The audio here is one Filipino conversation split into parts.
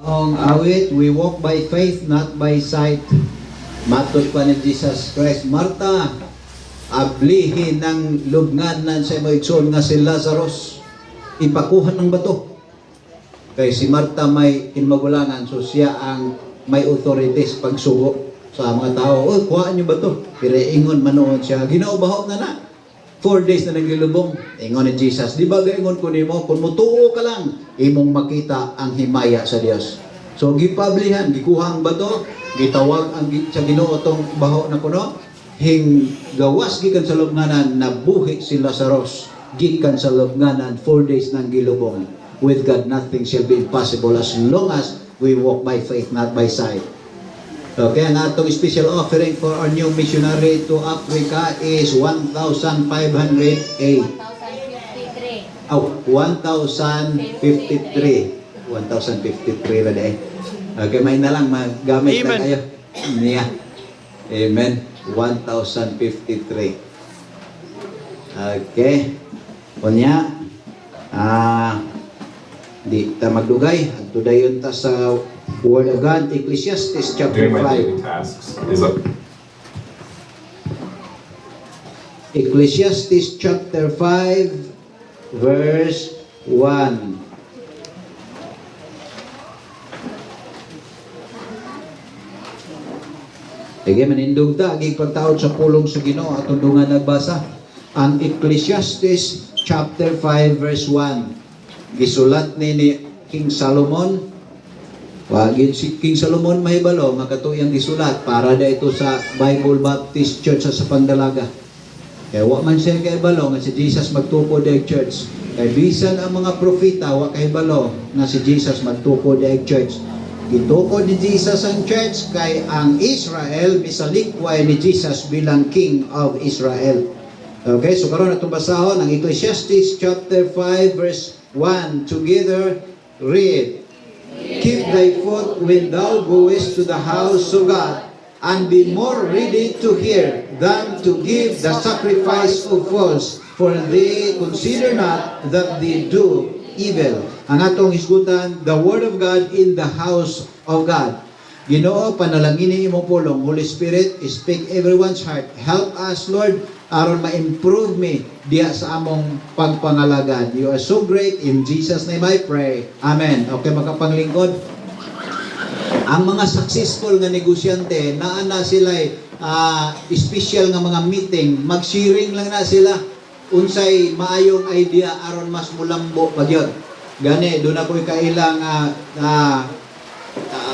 Ang awit, we walk by faith, not by sight. Matud pa ni Jesus Christ, Marta, ablihin ng lubnganan sa imo igsoon nga si Lazarus, ipakuhan ng bato. Kay si Marta may kinmagulangan, so siya ang may authorities pagsugo sa mga tao. Oh, kuhaan niyo ba to? Pero ingon manood siya, ginaubaho na na. 4 days na naglilubong. Ingon ni Jesus, di ba gaingon ko nimo, kung mutuo ka lang, imong makita ang himaya sa Dios. So gipablihan, gikuhang bato, gitawag ang sa Ginoo tong baho na kuno, hing gawas gikan sa lubnganan, nabuhi si Lazarus gikan sa lubnganan, 4 days nang gilubong. With God nothing shall be impossible as long as we walk by faith, not by sight. Okay, ang atong special offering for our new missionary to Africa is 1,508. 1,053. Oh, 1,053. 1,053 na dahil. Okay, may na lang, magamit na kayo. Niya. Amen. 1,053. Okay. Kunya, di ta magdugay. Tudayon ta sa Word of God, Ecclesiastes chapter 5. Ecclesiastes chapter 5, verse 1. Sige, manindog ta, aging pagtaod sa pulong sa Ginoo at tundungan nagbasa. Ang Ecclesiastes chapter 5, verse 1. Gisulat ni King Solomon. Wagin si King Solomon mahibalo nga katuyang gisulat para da ito sa Bible Baptist Church sa Pangdalaga. Kaya wa man siya kahibalo nga si Jesus magtukod daig church. Kaya bisan ang mga propeta wa kahibalo nga si Jesus magtukod daig church. Gitukod ni Jesus ang church kay ang Israel misalikway ni Jesus bilang King of Israel. Okay, so karon atong basahon ang Ecclesiastes chapter 5 verse 1 together read. Keep thy foot when thou goest to the house of God, and be more ready to hear than to give the sacrifice of fools, for they consider not that they do evil. Ang atong hisgutan, the Word of God in the house of God. Ginoo, panalangin imong pulong. Holy Spirit, speak everyone's heart. Help us, Lord, aron ma-improve me diya sa among pagpangalagad. You are so great. In Jesus' name I pray. Amen. Okay, makapanglingkod. Ang mga successful nga negosyante, naana sila special nga mga meeting, mag-sharing lang na sila. Unsay maayong idea aron mas mulambo pagyod. Gani, doon ako'y kailang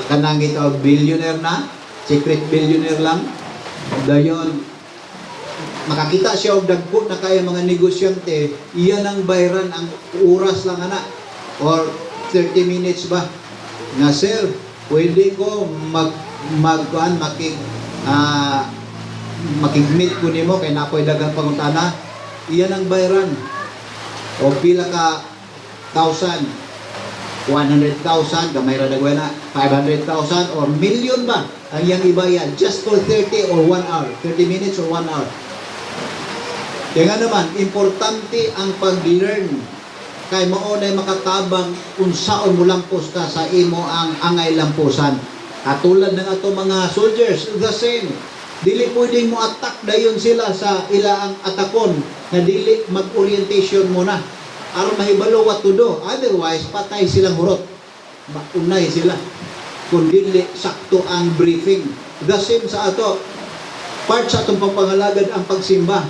kanang ito, billionaire na, secret billionaire lang. Dayon, makakita siya og dagko na kaya mga negosyante, iyan ang bayaran ang oras lang ana or 30 minutes ba nga sir, pwede ko makig-meet ko nimo kay nakoy daghang pangutana. Iyan ang bayaran o pila ka 1,000 100,000, gamay ra dagway na 500,000 or million ba ang iyang ibayad just for 30 or 1 hour, 30 minutes or 1 hour. Kaya nga naman, importante ang pag-learn kay mao na makatabang kung saan mo lampos ka sa imo ang angay lamposan. At tulad ng ato mga soldiers, the same. Dili pwedeng mo attack dayon sila sa ilaang atakon na dili mag-orientation muna. Aron mahibalo what to do. Otherwise, patay silang hurot. Maunay sila. Kung dili sakto ang briefing. The same sa ato. Part sa atong pagpangalagad ang pagsimba.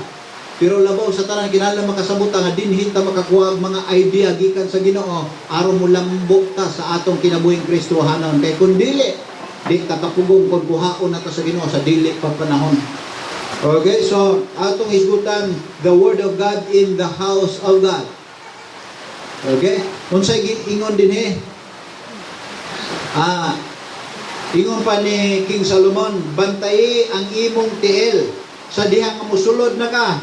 Pero labaw sa tanan kinahanglan makasabuta nga dinhi ta makakuha og mga idea gikan sa Ginoo aron mo lambok ta sa atong kinabuhing Kristohanon. Kay kun dili di ta kapugong kun buhaon na ta sa Ginoo sa dili pa panahon. Okay, so atong hisgutan the Word of God in the house of God. Okay? Unsay ingon dinhi? Ingon pa ni King Solomon, bantayi ang imong tiil sa diha nga mosulod na ka,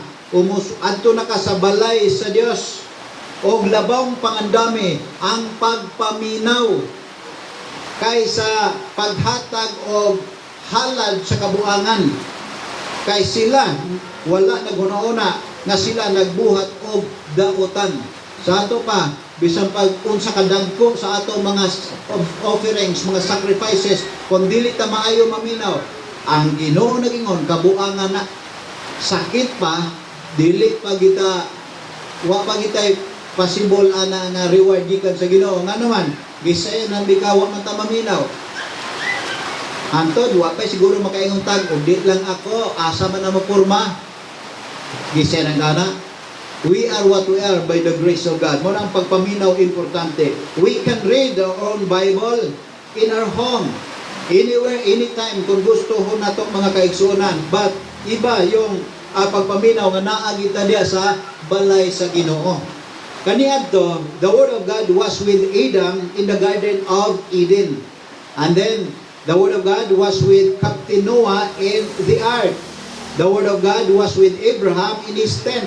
adto na ka sa balay sa Dios, og labawng pangandami ang pagpaminaw kaysa paghatag og halad sa kabuangan. Kay sila wala naguna-una nga sila nagbuhat og daotan. Sa ato pa, bisan pag unsa kadagko sa ato mga offerings, mga sacrifices, kung dili ta maayo maminaw, ang Ginoo nagingon kabuangan na sakit pa, dili pa kita wa pa kita possible ana nga reward gikan sa Ginoo. Nga naman gisay nang bikawa man ta maminaw. Antod wa pa siguro makaingon tag ug di lang ako asa man na mapurma. Gisay nang kana. We are what we are by the grace of God. Mo ang pagpaminaw importante. We can read our own Bible in our home, anywhere, anytime, kung gusto ho nato mga kaigsuonan. But iba yung pagpaminaw nga naagita diya sa balay sa Ginoo. Kaniadto, the Word of God was with Adam in the Garden of Eden. And then, the Word of God was with Captain Noah in the ark. The Word of God was with Abraham in his tent.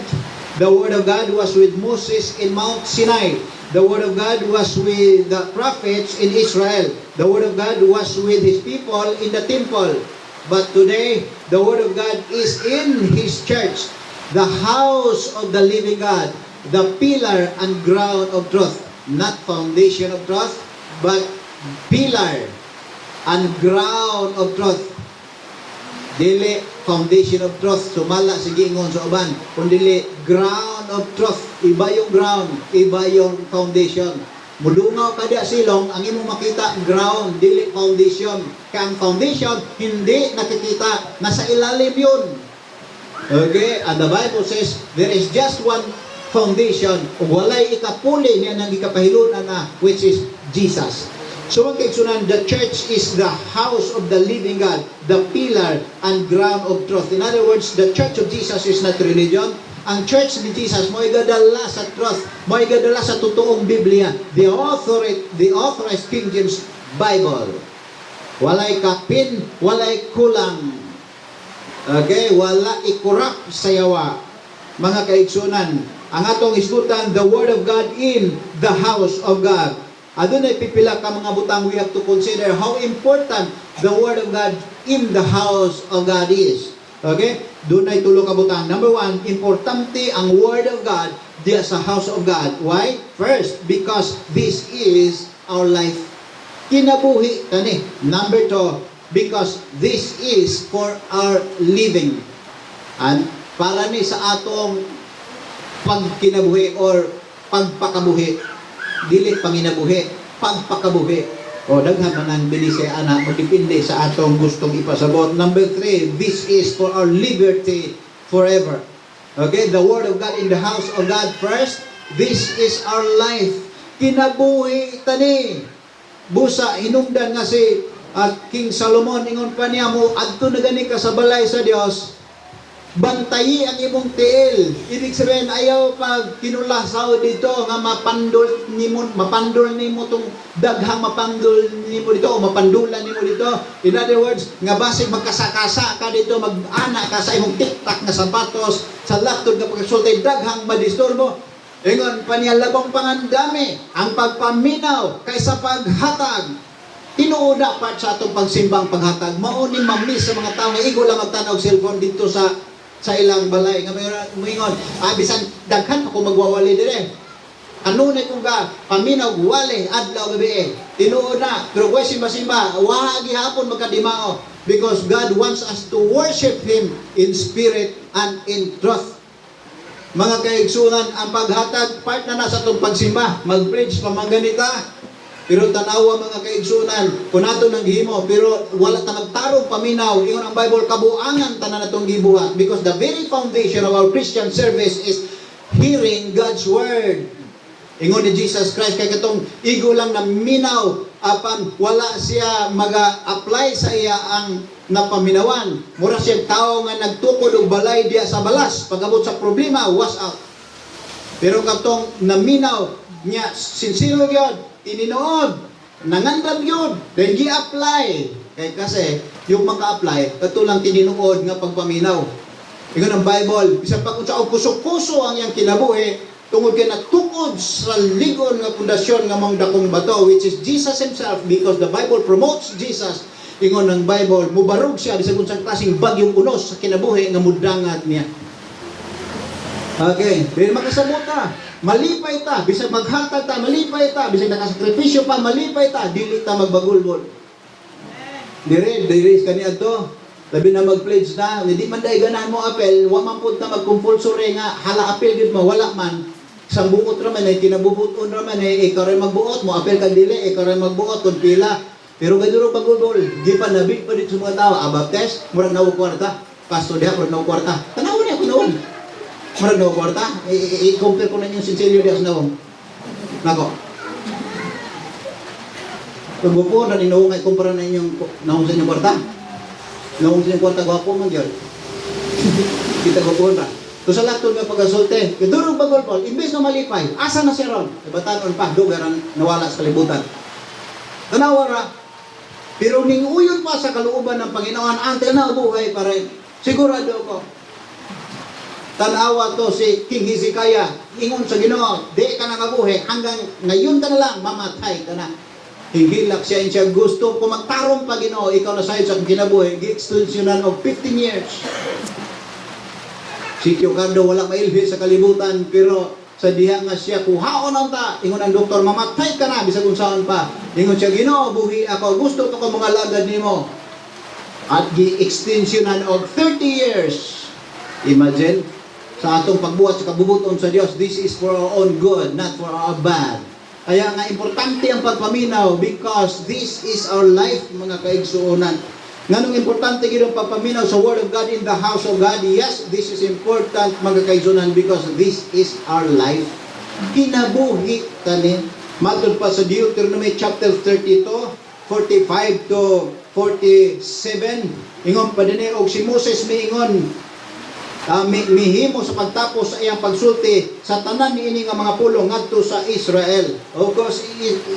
The Word of God was with Moses in Mount Sinai. The Word of God was with the prophets in Israel. The Word of God was with His people in the temple. But today, the Word of God is in His church, the house of the living God, the pillar and ground of truth. Not foundation of truth, but pillar and ground of truth. Dili foundation of truth, sumala sige ingon sa uban, kundi ground of truth. Iba yung ground, iba yung foundation. Mudungaw ka diya silong, ang imong makita ground, dili foundation. Kaya ang foundation hindi nakikita, nasa ilalim yun. Okay, and the Bible says there is just one foundation, ug walay ikapuli niya nang gikapahilunan na, which is Jesus. So ang kaigsunan, the church is the house of the living God, the pillar and ground of truth. In other words, the church of Jesus is not religion. Ang church ni Jesus, mo igadala sa truth, mo igadala sa totoong Biblia, the authorized King James Bible. Walay kapin, walay kulang. Okay, wala ikurap sa yawa. Mga kaigsunan, ang atong isgutan, the Word of God in the house of God. Adunay pipila ka mga butang, we have to consider how important the Word of God in the house of God is. Okay? Dunay tulo ka butang. Number one, importante ang Word of God diya sa house of God. Why? First, because this is our life. Kinabuhi tani. Number two, because this is for our living. And para ni sa atong pagkinabuhi or pagpakabuhi. Dili panginabuhi, pagpakabuhi. O daghan man ang bilisay ana, magdepende sa atong gustong ipasabot. Number 3, this is for our liberty forever. Okay, the Word of God in the house of God first. This is our life. Kinabuhi tani. Busa hinungdan nga si King Solomon, ingon pa niya mo, adto na gani ka sa balay sa Dios, bantayi ang imong tiil. Ibig sabihin, ayaw pag kinulasaw dito nga mapandol nimo tong daghang mapandol nimo dito o mapandulan nimo dito. In other words, nga basig magkasakasa ka dito, mag-ana ka sa imong tiktak na sapatos, sa laktod nga pagkasultay, daghang madisturbo. Ingon pa niya, labang pangandami ang pagpaminaw kaysa paghatag. Tinuuna part sa atong pagsimbang paghatag. Mauni mamiss sa mga tao nga igo lang ang tanaw cellphone dito sa ilang balay nga moingon, bisan daghan ako magwawali dire. Ano na kung ga paminaw wali adlaw gabi. Tinuuna, pero kung simba-simba, wa gihapon magkadimao because God wants us to worship Him in spirit and in truth. Mga kaigsunan, ang paghatag part na nasa itong pagsimba, mag-preach pa mga ganita. Pero tanawa mga kaigsunan, kung nato nang gihimo, pero wala ta magtarong paminaw, ingon ang Bible, kabuangan tanan natong gibuhat. Because the very foundation of our Christian service is hearing God's Word. Ingon ni Jesus Christ, kay katong igo lang na minaw, apan wala siya mag-apply sa iya ang napaminawan. Mura siyang tao nga nagtukod og balay diya sa balas, pagabot sa problema, was out. Pero katong naminaw niya, sincere gyud, ininuod, nangandam yun, then gi-apply. Kasi yung maka-apply, katulang tininuod nga pagpaminaw. Ingon ang Bible, bisag pag unsa og kusog-puso ang iyang kinabuhi, tungod kay natukod sa ligon nga pundasyon nga mong dakong bato, which is Jesus Himself, because the Bible promotes Jesus. Ingon ng Bible, mubarog siya bisag unsang klaseng bagyong unos sa kinabuhi nga mudangat niya. Okay, pero makasabuta malipay ta, bisag maghatag ta, malipay ta, bisag nakasakripisyo pa, malipay ta, dili ta magbagulbol. Dire kaniya to. Labi na mag-pledge na, hindi man dahil ganahan mo apel, wa man punta mag-compulsory nga, hala apel gud mo, wala man. Isang buot raman ay kinabubuton raman ay ikaw rin magbuot mo, apel kang dili, ikaw rin magbuot, kung pila. Pero gaduro pagulbol, di pa nabig pa dito sa mga tao, abaptes, murag na kwarta, pastor diha, murag na kwarta. Tanaw niya, kunaon. Murag na kwarta, i-compare ko na yung sinceryo diha sa nawong. Nako. Pag bupo, naninawong ay kumpara na inyong nawong sa inyong kwarta. Nawong sa inyong kwarta, gwapo man yun. Kita gwapo na. So sa lahat nga pag-asulte, kadurong pagulpol, imbes na malipay, asa na siya ron? Ibatanon pa, dugaran nawala sa kalibutan. Tanawa ra. Pero ninguyon pa sa kalooban ng Panginoon, ante na buhay pa rin. Sigurado ko. Tanawa to si King Hezekiah, ingon sa Ginoo, di ka na mabuhay, hanggang ngayon ka na lang, mamatay ka na. Higilak siya gusto ko magtarong pa Ginoo, ikaw na sayod sa kinabuhi, gi-extensionan of 15 years. Si Teocardo wala mailhi sa kalibutan, pero sa diha nga siya kuhaon ang ta, ingon ang doktor, mamatay ka na, bisag kung saan pa. Ingon siya, Ginoo, buhi ako, gusto ko mga lagad nimo. At gi-extensionan of 30 years. Imagine, sa atong pagbuhat sa kabubuton sa Dios, this is for our own good, not for our bad. Kaya nga importante ang pagpaminaw because this is our life, mga kaigsuonan. Nganong importante gid ang pagpaminaw sa Word of God in the house of God? Yes, this is important, mga kaigsuonan, because this is our life. Kinabuhi kani. Matod pa sa Deuteronomy chapter 32, 45 to 47. Ingon pa din og si Moses miingon, mihimo sa pagtapos sa iyang pagsulti sa tanan niini nga mga pulong ngadto sa Israel. Of course,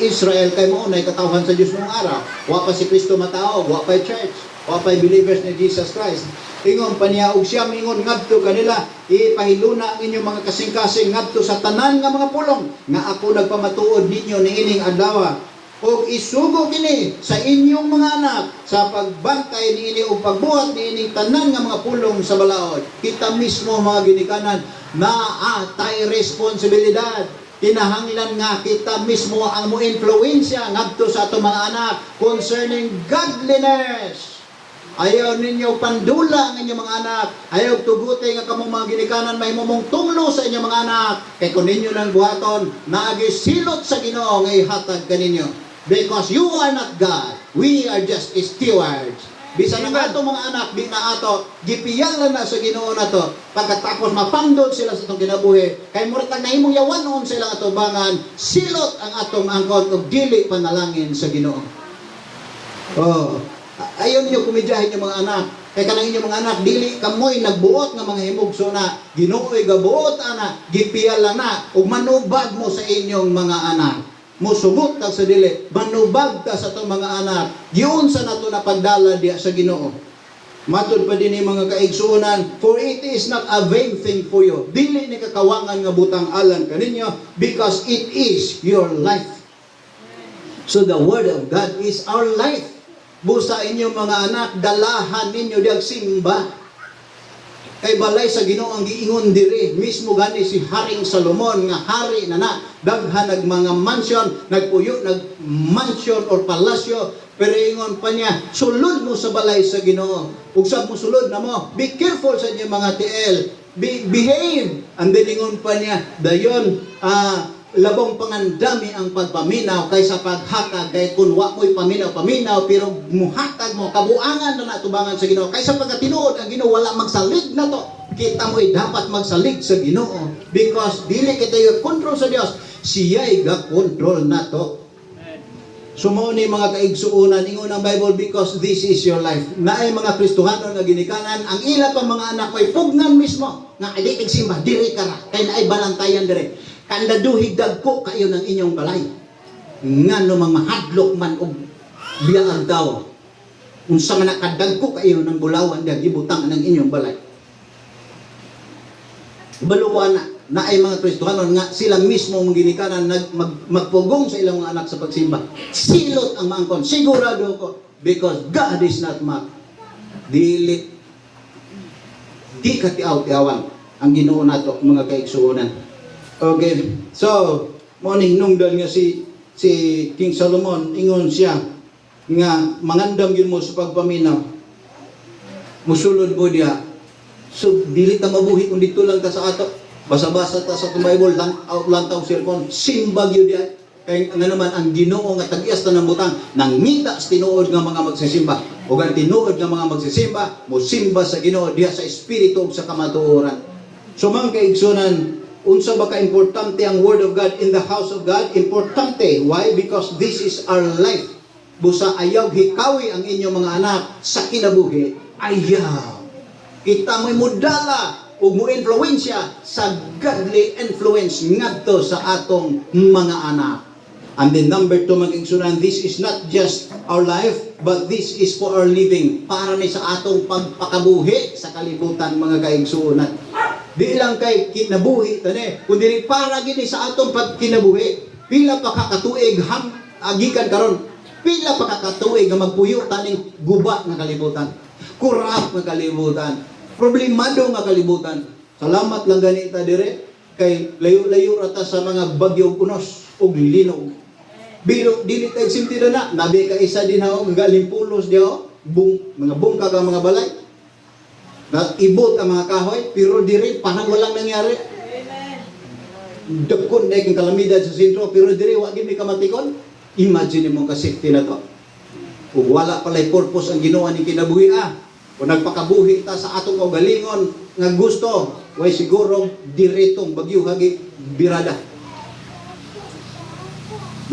Israel kay mo nay katawhan sa Dios nung araw. Wa pa si Kristo matao, wa pa church, wa pa believers ni Jesus Christ. Ingon pa niya og siya mingon ngadto kanila, ipahiluna ang inyong mga kasing-kasing ngadto sa tanan nga mga pulong nga ako nagpamatuod ninyo niining adlaw. O isugo kini sa inyong mga anak sa pagbantay niini o pagbuhat niining tanan nga mga pulong sa balaod. Kita mismo mga ginikanan na atay responsibilidad. Kinahanglan nga kita mismo ang mo influensya ngadto sa atong mga anak concerning godliness. Ayaw ninyo pandula ang inyong mga anak. Ayaw tuguti nga kamong mga ginikanan may mumong tunglo sa inyong mga anak. Kay kung ninyo nang buhaton, naagisilot sa Ginoo nga ihatag kaninyo. Because you are not God. We are just stewards. Bisan ang ato mga anak, di na ato, gipiyalan na sa Ginoo na to. Pagkatapos mapandol sila sa itong kinabuhi, kay muritag na imong yawanon sila atubangan, silot ang atong angkot o dili panalangin sa Ginoo. Oh, ayaw ninyo kumidyahin yung mga anak. Kay kanang inyong mga anak, dili kamoy nagbuot nga mga himugso na Ginoo'y gabuot ana, gipiyalan na, ug manubag mo sa inyong mga anak. Musugot ta sa dili, manubag ta sa itong mga anak, giun sa nato na pagdala diya sa Ginoo. Matod pa din ni mga kaigsuonan, for it is not a vain thing for you. Dili ni kakawangan nga butang alan kaninyo, because it is your life. So the Word of God is our life. Busa inyong mga anak, dalahan ninyo diag simba. Kay balay sa Ginoo ang giingon diri mismo gani si Haring Solomon nga hari na daghan nag mga mansion, nagpuyo nag mansion or palasyo, pero ingon pa niya sulod mo sa balay sa Ginoo. Ug sab mo sulod na mo, be careful sa inyong mga TL, behave. And then ingon pa niya dayon labong pangandami ang pagpaminaw kaysa paghatag. Kay kun wa mo'y paminaw pero muhatag mo kabuangan na natubangan sa Ginoo kaysa pagkatinuod ang Ginoo wala magsalig na to. Kita mo'y dapat magsalig sa Ginoo because dili kita yung control sa Dios, siya'y ga-control na to. Sumo ni mga kaigsuunan ingon ang Bible, because this is your life. Naay mga Kristohanon nga ginikanan ang ila pa mga anak ko'y pugnan mismo nga adi simba diri kara kay naay balantayan dire. Kandaduhig dagko kayo ng inyong balay. Nga no mga hadlok man og biyang daw. Unsa man nakadagko kayo ng bulawan diya gibutang ng inyong balay. Balo ko ana, naay mga Kristohanon nga sila mismo mong ginikanan magpugong sa ilang mga anak sa pagsimba. Silot ang maangkon, sigurado ko, because God is not mocked. Di katiaw-tiawan ang Ginoo nato mga kaigsuonan. Okay. So, morning nungdan nga si King Solomon ingon siya nga mangandam yun mo sa pagpaminaw. Musulod mo diya. So, dili ta mabuhi kung dito lang ta sa ato. Basa-basa ta sa Bible, lang taong cellphone, simbag yun diya. Kaya nga naman, ang Ginoo nga tag-iyas ta ng butang, nangita sa tinuod nga mga magsisimba. O ang tinuod nga mga magsisimba, musimba sa Ginoo diya sa Espiritu o sa kamatuoran. So, mga kaigsunan, unsa ba ka-importante ang Word of God in the house of God? Importante. Why? Because this is our life. Busa ayaw hikawi ang inyong mga anak sa kinabuhi. Ayaw. Kita mo'y mudala o mo influensya sa godly influence ngadto sa atong mga anak. And then number 2, mag-igsunan, this is not just our life, but this is for our living. Para ni sa atong pagpakabuhi sa kalibutan, mga kaigsunan. Di lang kay kinabuhi, tani, kundi para gini sa atong pagkinabuhi. Pila pa kakatuig agikan karon. Pila pa kakatuig nga magpuyo taning guba nga kalibutan. Kurap nga kalibutan. Problemado nga kalibutan. Salamat lang ganita dire kay layo-layo rata sa mga bagyo unos ug linog. Biro dili tay simti na nabi ka isa din ha galing pulos diho mga bungkag ang mga balay. Ibot ang mga kahoy pero diri parang walang nangyari. Amen. Dagkon na yung kalamidad sa sentro pero diri wa gid mi kamatikon. Imagine mo ka safety na to. Ug wala pala purpose ang Ginoo ni kinabuhi kung nagpakabuhi ta sa atong kaugalingon nga gusto, way siguro diretong bagyo hagi birada.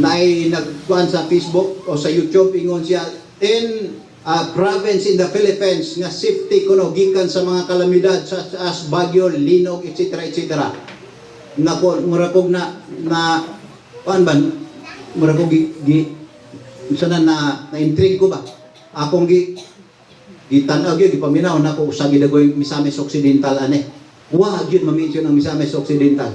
Naay nagkuan sa Facebook o sa YouTube ingon siya 10 province in the Philippines nga safety kuno gikan sa mga kalamidad such as bagyo, linog, etc. etc. Nako mura kog na kuan ban mura kog sana na intrigue ko ba akong gitanaw gyud gipaminaw nako sa gidagoy Misamis Occidental ane. Wa gyud ma-mention ang Misamis Occidental.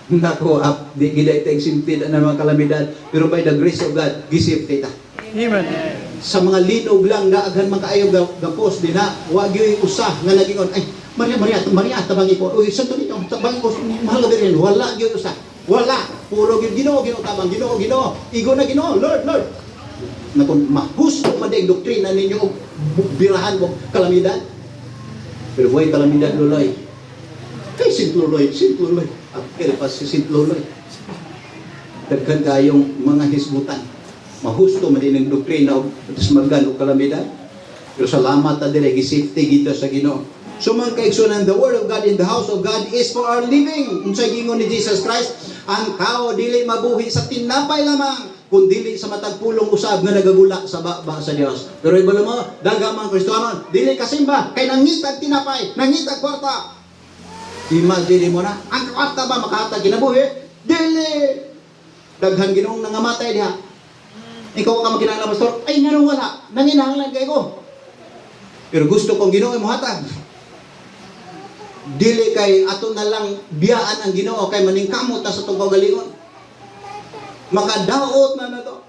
Nako di giday tag simpid ang mga kalamidad pero by the grace of God gisafety ta. Amen. Sa mga linog lang daaghan man kaayo gapos dina wa gyud usah nga nagingon ay Maria tabangi ko uy santo nito tabangi ko mahal ga rin wala gyud usah wala puro gyud Ginoo tabang Ginoo igo na Ginoo Lord na kung mahusto man ang doktrina ninyo o birahan mo kalamidad. Pero buhay kalamidad luloy. Kay simpluloy. Akil pa si simpluloy. Daghan kayong mga hisbutan. Mahusto man din ang doktrina o tasmagan o kalamidad. Pero salamat na dire, gisafety gito sa Ginoo. So mga kaigsunan, the Word of God in the house of God is for our living. Unsay gingon ni Jesus Christ, ang tao dili mabuhi sa tinapay lamang, kung dili sa matag pulong usab nga nagagula sa baba sa Dios. Pero ibalo mo, dagamang Kristiyanon, dili kasimba kay nangitag tinapay, nangitag kwarta. Imagine mo na, ang kwarta ba makahatag kinabuhi? Dili. Daghan Ginoong nangamatay diha. Ikaw ka makinahanglan pastor, ay nga wala, nanginahanglan kay ko. Pero gusto kong Ginoo mo hatag. Dili kay ato na lang biyaan ang Ginoo kay maningkamot ta sa tong kaugalingon. Makadaot na to.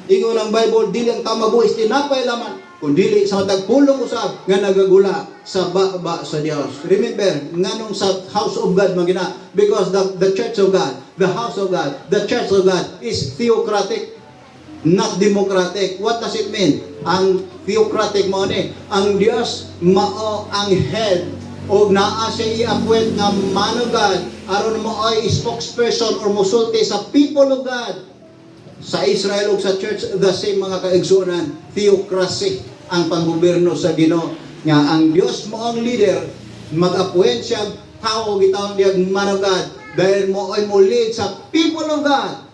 Ingon ang Bible, dili ang tamabuhis tinapay laman, kung dili sa matag pulong usab nga nagagula sa baba sa Dios. Remember, nganong sa house of God magina, because the church of God, the house of God, the church of God is theocratic, not democratic. What does it mean? Ang theocratic mo ni, ang Dios mao ang head o naa siya i-appoint nga man of God aron mo ay spokesperson or musulti sa people of God. Sa Israel o sa church, the same mga kaigsunan, theocracy ang panggobyerno sa Ginoo. Nga ang Dios mo ang leader, mag-appoint siya tao gitawag diag man of God dahil mo ay mo lead sa people of God.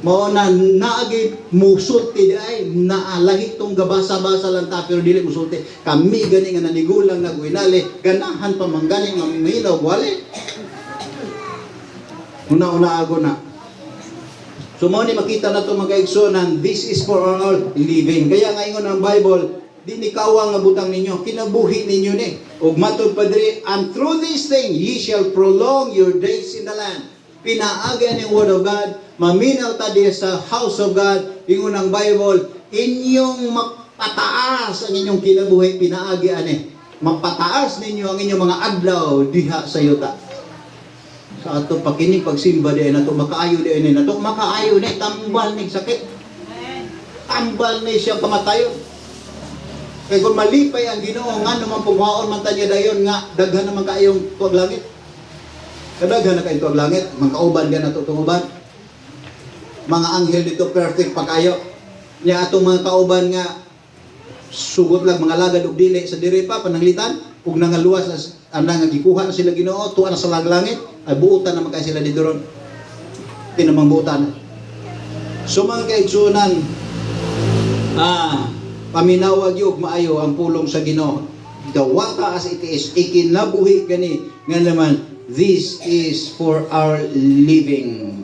Mao na naagi musulti ay naalahi tong gabasa-basa lang ta pero dili musulti. Kami gani nga nanigulang nagwinali, ganahan pa man gani nga milaw wali. Una ago na. So mao ni makita na to mga kaigsunan, this is for our living. Kaya nga ingon ang Bible, di ni kawang nga butang ninyo, kinabuhi ninyo ni. Ug matud pa diri, and through this thing ye shall prolong your days in the land. Pinaagi ang Word of God, maminaw ta diya sa house of God, ingon ang Bible, inyong mapataas ang inyong kinabuhi, pinaagi ani. Mapataas ninyo ang inyong mga adlaw diha sa yuta. sa ato pakining pagsimba di na to makaayo di na to makaayo ni tambal ni sakit. Tambal ni siya kamatayon. Kaya kung malipay ang Ginoo nga naman pughaon man tanya dayon nga daghan naman kaayong tuwag langit. Kadaghan na kaayong tuwag langit, magkauban ka na tutunguban. Mga anghel dito perfect pa kayo. Nya atong mga kauban nga sugot lang mga lagad ug dili sa diri pa pananglitan ug nangaluwas anang gikuha na sila Ginoo tuwa na sa langit ay buutan naman kay sila dito ron. Tinamang buutan. So mga kaigsunan, paminawag yung maayo ang pulong sa Ginoo. Dawata as it is, ikinabuhi gani nga naman, this is for our living.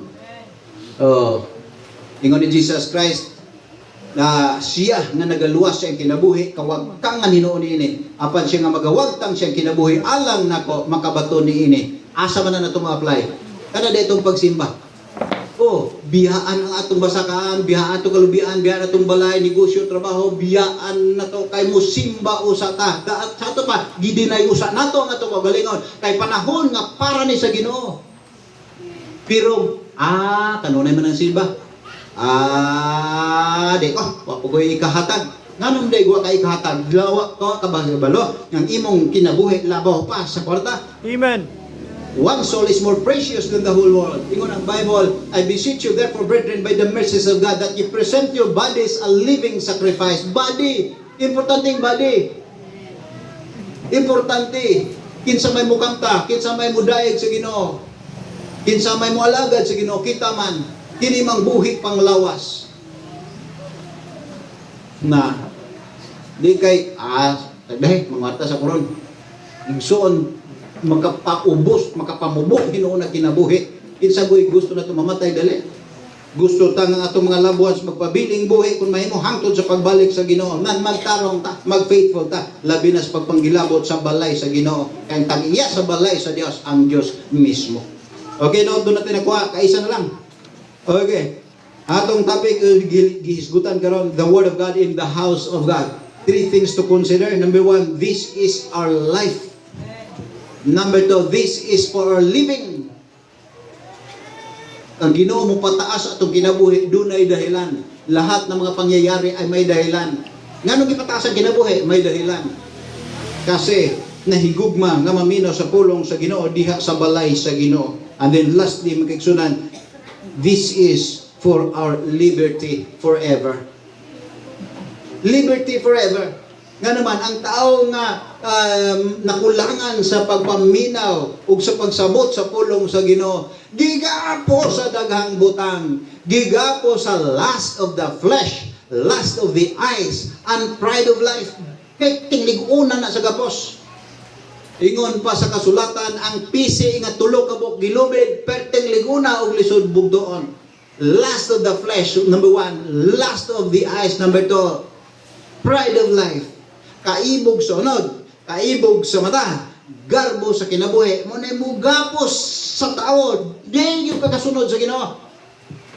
Ingon ni Jesus Christ, na siya nga nagaluwas siya ang kinabuhi, kawag kang nga hinuon ini. Apan siya nga magawagtang siya ang kinabuhi, alang nako makabato ni ini. Asa man na nato ma-apply? Kada ditong pagsimba. Biyaan ang atong basakan, biyaan atong kalubian, biyaan atong balay, negosyo, trabaho, biyaan na to kay musimba usa ta. Sa ato pa, gidinay usa nato ang atong kagalingon kay panahon nga para ni sa Ginoo. Pero kanunay man ang simba. Di ko, wapugoy ikahatag. Nganong day wa kay ikahatag? Lawa ko kabalo ng imong kinabuhi labaw pa sa kwarta. Amen. One soul is more precious than the whole world. Ingon ang Bible, I beseech you therefore, brethren, by the mercies of God, that you present your bodies a living sacrifice. Body. Importante yung body. Importante. Kinsa may mukanta, kinsa may mudayeg sa Ginoo. Kinsa may mualagad sa Ginoo, kita man. Kini mang buhi panglawas. Na, di kay, tagdahe, mangarta sa koron. Igsoon, makapaubos, makapamubok, hinuon na kinabuhi. Kinsa boy gusto na mamatay dali. Gusto ta nga atong mga labuans magpabiling buhi kung mahimo hangtod sa pagbalik sa Ginoo. Nan magtarong ta, mag-faithful ta, labi na sa pagpanggilabot sa balay sa Ginoo. Kay tag-iya sa balay sa Dios ang Dios mismo. Okay, doon natin nakuha, kaisa na lang. Okay. Atong topic gihisgutan karon, the word of God in the house of God. 3 things to consider. Number 1, this is our life. Number 2, this is for our living. Ang Ginoo mo pataas atong kinabuhi, dunay dahilan. Lahat ng mga pangyayari ay may dahilan. Ngano gipataas ang kinabuhi? May dahilan. Kasi nahigugma nga maminaw sa pulong sa Ginoo diha sa balay sa Ginoo. And then lastly, makigsunan, this is for our liberty forever. Liberty forever. Nga naman, ang tao nga nakulangan sa pagpaminaw o sa pagsabot sa pulong sa Ginoo, gigapo sa daghang butang, gigapo sa lust of the flesh, lust of the eyes, and pride of life. Kaya tinglig-una na sa gapos. Ingon pa sa kasulatan, ang pisi nga tulo kabuk gilubid, perteng liguna og lisod bugdoon. Lust of the flesh, number 1. Lust of the eyes, number 2. Pride of life. Kaibog sa unod, kaibog sa mata, garbo sa kinabuhi, mo na mugapos sa tao, di yung pagkasunod sa Ginoo.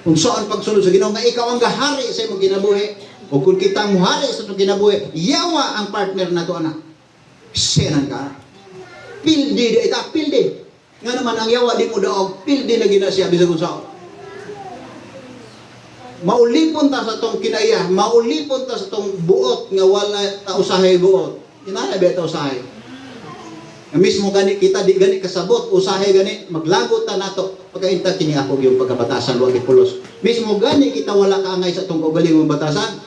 Kung saan pagsunod sa Ginoo, nga ikaw ang gahari sa imong kinabuhi, o kung kita mo hari sa itong kinabuhi, yawa ang partner na to, anak. Sinan ka. Pildi di ita, pildi. Nga naman, ang yawa di mo daog, pildi na ginasya, bisa kung saan. Maulipon ta sa tong kinaya, maulipon ta sa tong buot nga wala ta usahay buot. Inana ba ta usahay? Mismo gani kita di gani kasabot usahay gani maglagot ta nato pagkainta kini ako yung pagkabatasan wa gipulos. Mismo gani kita wala kaangay sa tong kaugalingong batasan.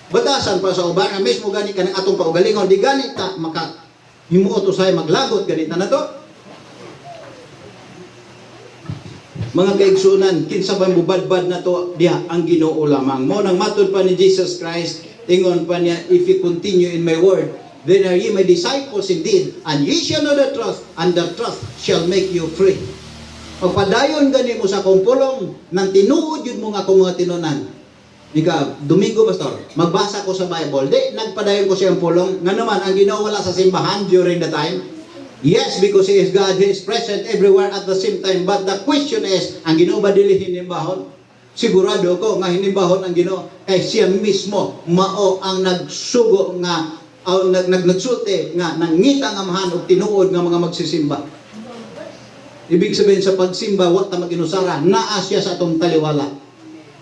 Batasan pa sa uban mismo gani kanang atong kaugalingon di gani ta maka himuot usahay maglagot gani ta nato. Mga kaigsunan, kinsa ba mubadbad na to diha ang Ginoo lamang. Mo nang matud pa ni Jesus Christ, ingon pa niya, if you continue in my word, then are ye my disciples indeed, and ye shall know the truth, and the truth shall make you free. Pagpadayon gani mo sa kumpulong, nang tinuod yun mo nga akong mga tinunan. Ika, Domingo Pastor, magbasa ko sa Bible, di, nagpadayon ko siyang pulong, nga naman, ang Ginoo wala sa simbahan during the time. Yes, because He is God, He is present everywhere at the same time. But the question is, ang Ginoo ba dili hinimbahon? Sigurado ko nga hinimbahon ang Ginoo. Kay siya mismo mao ang nagsugo nga nagsulti nga nangita nga mahan og tinuod nga mga magsisimba. Ibig sabihin sa pagsimba, wa ta maginusara, naa siya sa atong taliwala.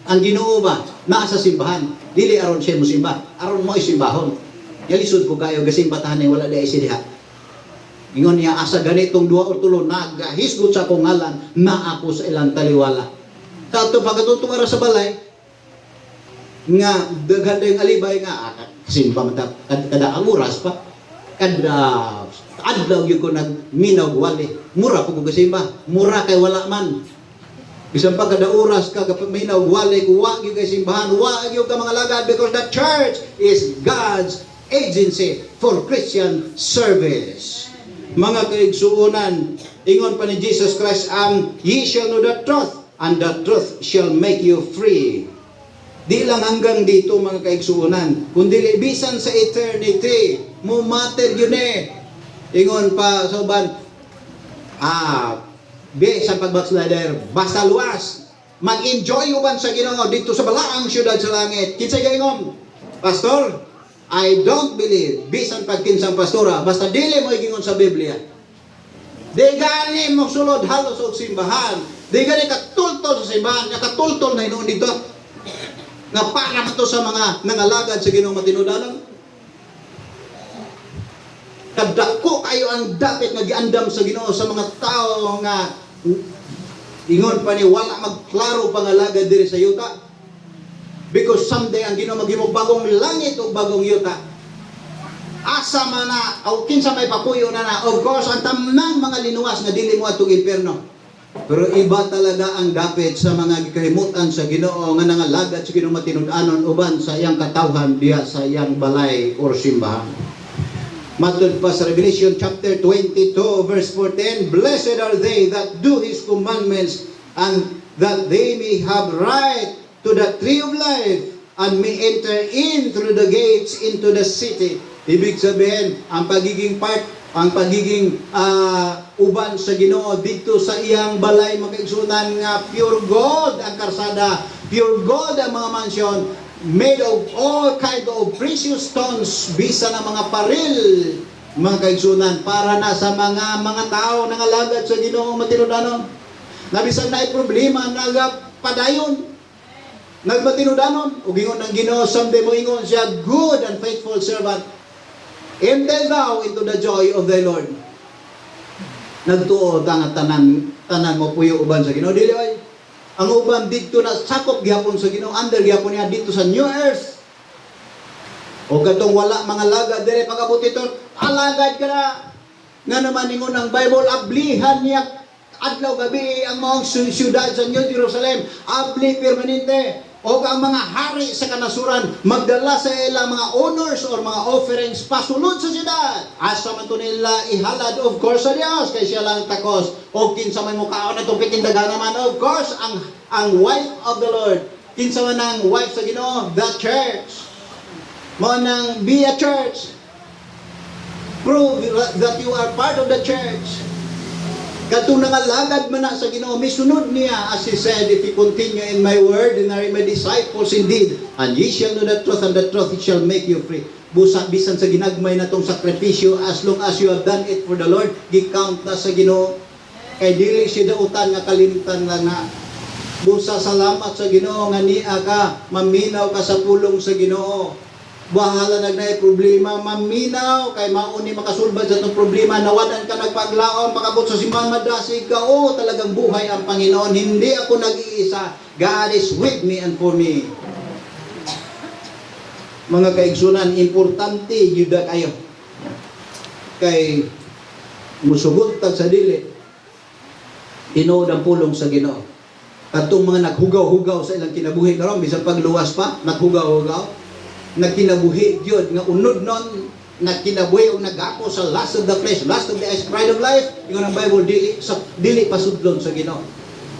Ang Ginoo ba, naa sa simbahan. Dili aron siya mo simba, aron mo isimbahon. Yalisod ko kayo, gasimbatahan ay wala di ay sidiha. Ingon niya, asa ganitong 2 o 3, nagahisgot sa akong ngalan, na ako sa ilang taliwala. Tato, pagkatutong ara sa balay, nga, daghan yung alibay nga, simba mata, kada ang oras pa, kada, adlaw yung ko nagminaw wali, mura ko gasimba, mura kay wala man. Bisan pa kada oras ka kapag minaw wali, wag yung kay simbahan, wag yung ka mga lagad, because the church is God's agency for Christian service. Mga kaigsuunan, ingon pa ni Jesus Christ, ye shall know the truth, and the truth shall make you free. Di lang hanggang dito mga kaigsuunan, kundi bisan sa eternity, mo matter yun eh. Ingon pa sa uban, be sa pagbackslider, basta luwas, mag-enjoy uban sa Ginoo dito sa balaang syudad sa langit. Kinsay gaingon, Pastor, I don't believe, bisan pagkinsang pastora, basta dili mo igingon sa Biblia. Di gani mo sulod halos og simbahan. Di gani katultol sa simbahan, katultol na hinuon dito. Nga para to sa mga nangalagad sa Ginoo matinudanon. Kadako kayo ang dapat nga giandam sa Ginoo sa mga tao nga ingon pa ni wala magklaro pangalagad diri sa yuta. Because someday ang Ginoo maghimo bagong langit o bagong yuta. Asa man na o kinsa may papuyo na of course ang tamang mga linuwas nga dili mo atong impierno. Pero iba talaga ang dapat sa mga kahimutan sa Ginoo nga nangalagad sa Ginoo matinud-anon uban sa iyang katawhan diha sa iyang balay or simbahan. Matod pa sa Revelation chapter 22 verse 14, blessed are they that do His commandments, and that they may have right to the tree of life, and may enter in through the gates into the city. Ibig sabihin, ang pagiging uban sa Ginoo dito sa iyang balay magkaigsunan nga pure gold ang karsada, pure gold ang mga mansyon, made of all kind of precious stones, bisa na mga paril, mga kaigsunan, para na sa mga tao nangalagad sa Ginoo matinudanon. Nabisan na problema, nagpadayon, nagmatinudanon, ug ingon ng Ginoo, someday mo ingon siya, good and faithful servant, enter thou into the joy of thy Lord. Nagtuo tanan mo puyo uban sa Ginoo, dili ay ang uban dito na sakop gyapon sa Ginoo, under gyapon niya dito sa new earth. O katong wala mga lagad dire pag-abot ito, alagad ka na. Nga naman ingon ang Bible, ablihan niya adlaw gabi ang mga syudad sa New Jerusalem, abli permanente. O ang mga hari sa kanasuran magdala sa ilang mga honors or mga offerings pasulod sa syudad. Asa man to nila ihalad, of course sa Dios kay siya lang takos. O kinsa may mukaon na itong pitindagan naman, of course ang wife of the Lord. Kinsa man ang wife sa Ginoo, the church. Mo nang be a church. Prove that you are part of the church. Katong nangalagad man na sa Ginoo, misunod niya, as He said, if you continue in my word, and are my disciples indeed, and ye shall know the truth, and the truth shall make you free. Busa, bisan sa ginagmay na tong sakripisyo, as long as you have done it for the Lord, gi-count na sa Ginoo. Kay dili siya dautan nga kalimtan lang na. Busa, salamat sa Ginoo nga niya ka, maminaw ka sa pulong sa Ginoo. Bahala nagnay problema, maminaw kay mauni makasulbad sa itong problema, nawadan ka nagpaglaon, pakabot sa simbahan madasig ka, talagang buhay ang Panginoon, hindi ako nag-iisa, God is with me and for me. Mga kaigsunan, importante yun kayo kay musugot sa dili tinuod ang pulong sa Ginoo. Katong mga naghugaw-hugaw sa ilang kinabuhi karon, bisan pagluwas pa naghugaw-hugaw, nagkinabuhi yun, nga unod nun, nagkinabuhi o nagapo sa lust of the flesh, lust of the eyes, pride of life. Yung ang Bible, dili pasudlon sa Ginoo.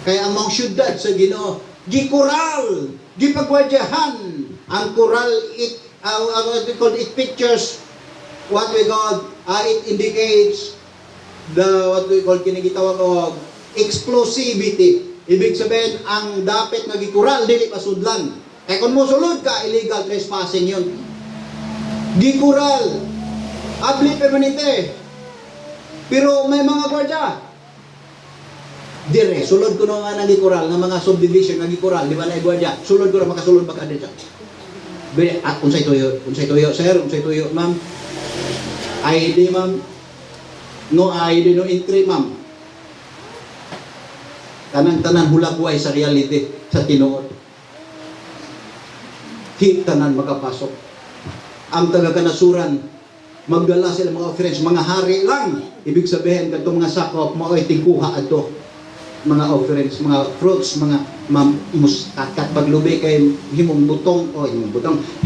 Kaya ang mga syudad sa Ginoo, gikural, gipagwadyahan. Ang kural, it pictures what we call, it indicates what we call, kinigitawag o explosivity. Ibig sabihin, ang dapat nga gikural, dili pasudlan. Kaya kung musulod ka, illegal trespassing yun. Gikural. Abli permanente. Pero may mga gwardiya. dire sulod ko nga nang gikural nga mga subdivision nga gikural di ba na igwardya sulod ko na makasulod ba ka dito be unsay tuyo sir unsay tuyo ma'am ID ma'am no ID no entry ma'am tanan hulagway sa reality sa tinuod tanan makapasok ang taga-kanasuran magdala sila mga offerings mga hari lang ibig sabihin kadtong mga sakop mao ay tingkuha adto mga offerings, mga fruits, mga mustakat paglubi kay himong butong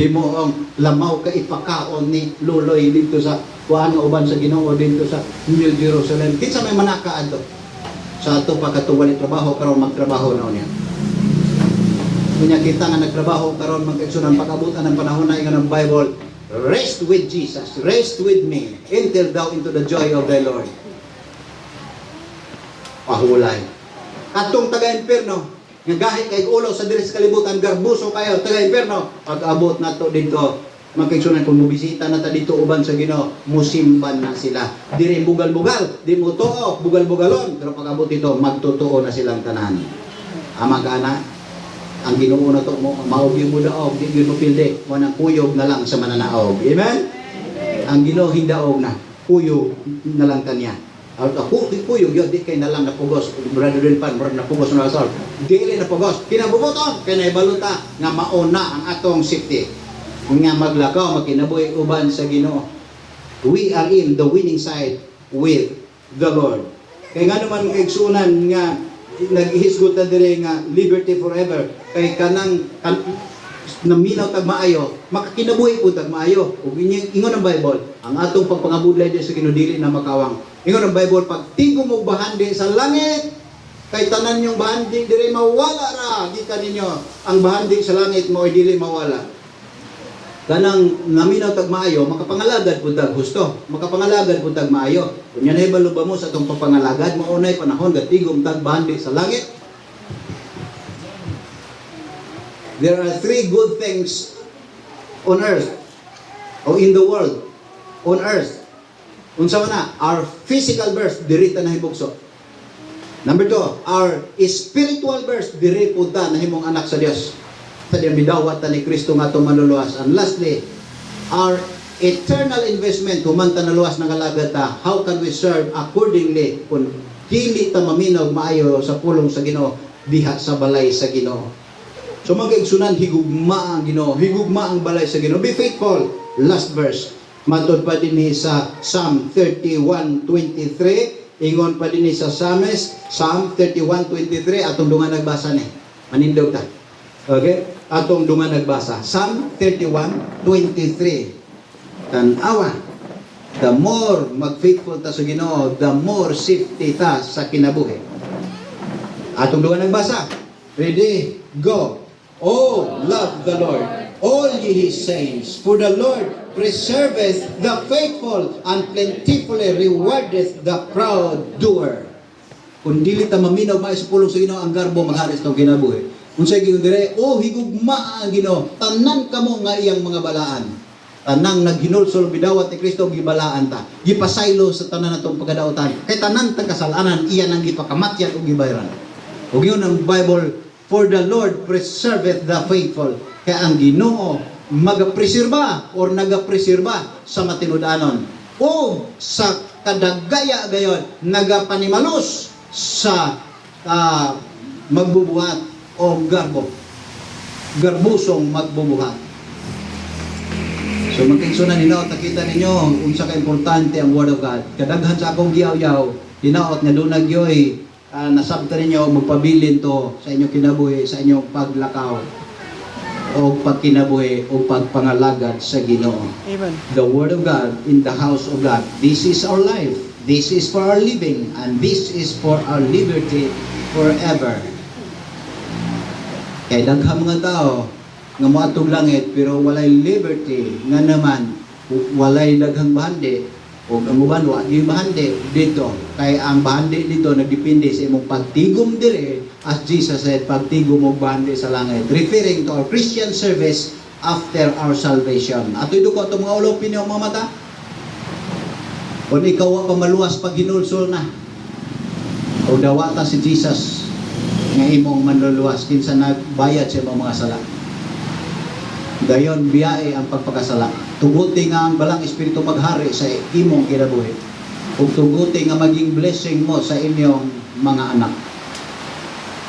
himong lamaw kay ipakaon ni luloy dito sa kuan uban sa Ginoo dito sa New Jerusalem. Kinsa may manaka adto sa ato pagkatuwali trabaho karon magtrabaho na niya. Kunya kita nga nagtrabaho karon magkaigsunan pag-abutan ng panahon na nga ng Bible. Rest with Jesus, rest with me, enter thou into the joy of thy Lord. Pahulay. Atong taga-imperno, nga gahit kay ulo sa diri sa kalibutan, garbuso kayo, taga-imperno, pag-abot na to dito, magkaigsunan kung mubisita na ta dito uban sa Ginoo, musimban na sila. Diri bugal-bugal, di mo tuo, bugal-bugalon, pero pag-abot dito, magtotoo na silang tanan. Amang kana, ang Ginoo na to mo, maog yung mudaog, di yun mo pilde, wanang kuyog na lang sa mananaog. Amen? Ang Ginoo hindaog na, kuyog na lang kanya. Ako, kuyog yun, di kay na lang napugos. Brother din pan, napugos na asal. Dili napugos. Kinabubuton, kinaibaluta, nga mauna ang atong safety. Nga maglakaw, makinabuhi uban sa Ginoo. We are in the winning side with the Lord. Kaya nga naman kaigsunan nga, nag-ihisgot na dire nga liberty forever. Kay kanang naminaw tag maayo, makakinabuhi po tag maayo. Ug ingon ang Bible, ang atong pagpangabudlay sa Ginoo dili na makawang. Ingon ang Bible, pag tingog mo bahandi sa langit, kay tanan yung bahandi diri mawala ra gikan ninyo. Ang bahandi sa langit mo ay dili mawala. Kanang naminaw tag maayo, makapangalagad pud tag husto, makapangalagad pud tag maayo. Kunya na ibalo ba mo sa atong papangalagad, maunay panahon gatigom tag bahandi sa langit. There are three good things on earth or in the world on earth. Unsa man na? Our physical birth, diri ta nahibugso. Number 2, our spiritual birth, diri pud ta nahimong anak sa Dios. Sa diyan bidawat ta ni Kristo nga atong manluluwas. And lastly, our eternal investment human ta naluwas ng kalagad ta. How can we serve accordingly kung dili ta maminaw maayo sa pulong sa Ginoo diha sa balay sa Ginoo. So mag-igsunan higugma ang Ginoo, higugma ang balay sa Ginoo. Be faithful. Last verse. Matod pa din sa Psalm 31:23, ingon pa din sa Psalm 31:23 atong dungan nagbasa ni. Manindog ta. Okay? Atong dungan nagbasa. Psalm 31:23. Tan-awa. The more mag-faithful ta sa Ginoo, the more safety ta sa kinabuhi. Atong dungan nagbasa. Ready? Go. Oh, love the Lord, all ye His saints, for the Lord preserveth the faithful and plentifully rewardeth the proud doer. Kung dili ta maminaw maayo sa pulong sa Ginoo, ang garbo magharis tong kinabuhi. Unsay giingon dire? Oh, higugma ang Ginoo, tanan kamo nga iyang mga balaan. Tanang naghinulsol bidawat ni Kristo gibalaan ta. Gipasaylo sa tanan natong pagkadautan. Kay tanan tang kasalanan iya nang gipakamatyan ug gibayaran. Ug yun ang Bible, for the Lord preserveth the faithful. Kaya ang Ginoo magapreserba or nagapreserba sa matinud-anon. O sa kadagaya gayon nagapanimalos sa magbubuhat o garbusong magbubuhat. So magkaigsunan hinaot nakita ninyo unsa ka importante ang Word of God. Kadaghan sa akong giyaw-yaw hinaot nga dunag yoy nasabta ninyo magpabilin to sa inyong kinabuhi, sa inyong paglakaw o pagkinabuhi o pagpangalagad sa Ginoo. Amen. The Word of God in the house of God. This is our life. This is for our living and this is for our liberty forever. Kaya daghang mga tao nga moatog langit pero walay liberty nga naman walay daghang bahandi. O ang uban wa di bahandi dito kay ang bahandi dito nagdepende sa imong pagtigom dire as Jesus said pagtigom og bahandi sa langit, referring to our Christian service after our salvation. Atoy duko to mga ulo pinyo mga mata kung ikaw wa pa maluwas pag hinulsol na O dawata si Jesus nga imong manluluwas kinsa nagbayad sa imong mga sala. Dayon biyae ang pagpakasala. Tuguti nga ang balang espiritu maghari sa imong kinabuhi. Ug tuguti nga maging blessing mo sa inyong mga anak.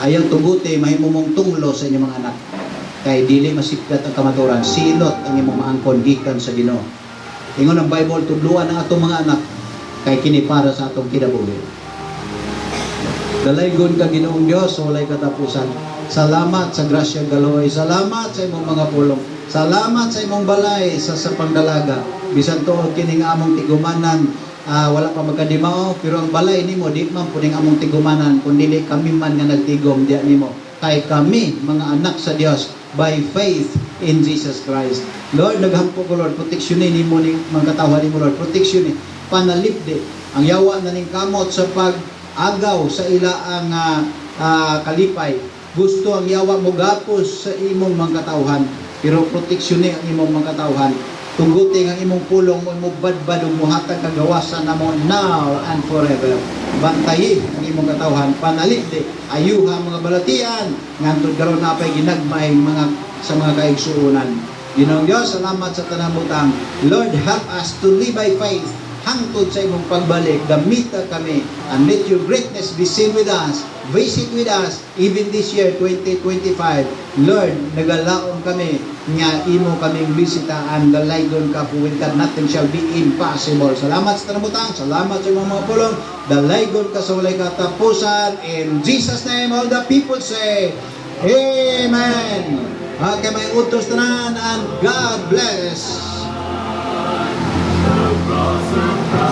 Ayaw tuguti mahimo mong tunglo sa inyong mga anak. Kay dili masiklat ang kamaturan, silot ang imong maangkon gikan sa Ginoo. Ingon ang Bible, tudluan ang atong mga anak kay kini para sa atong kinabuhi. Dalaygon ka Ginoong Dios, walay katapusan. Salamat sa grasya galoy. Salamat sa imong mga pulong. Salamat sa imong balay sa pangdalaga. Bisan tuod kining among tigumanan, wala pa magkadimao, pero ang balay nimo di man puning among tigumanan, kundi kami man nga nagtigom diya nimo. Kay kami mga anak sa Dios by faith in Jesus Christ. Lord, naghampo ko Lord, proteksyonin nimo ning mga katawhan nimo Lord, proteksyonin, panalipdi ang yawa na ning kamot sa pag-agaw sa ilaang kalipay. Gusto ang yawa mo gapos sa imong mga katawhan, pero proteksyonin ang imong mga katawhan. Tuguti ang imong pulong mo badbad ug muhatag kagawasan namo now and forever. Bantayi ang imong katawhan, panalipdi, ayuha mga balatian ngantud karon napay ginagmay sa mga kaigsuonan. Ginoong Dios, salamat sa tanang butang. Lord, help us to live by faith. Hangtod sa imong pagbalik, gamita kami, and let your greatness be seen with us. Visit with us even this year 2025. Lord, nagalaom kami nga imo kaming bisita and dalaygon ka with God nothing shall be impossible. Salamat sa tanang butang, salamat sa imong mga pulong. Dalaygon ka sa walay katapusan. In Jesus name all the people say Amen. Okay, may utos tanan and God bless.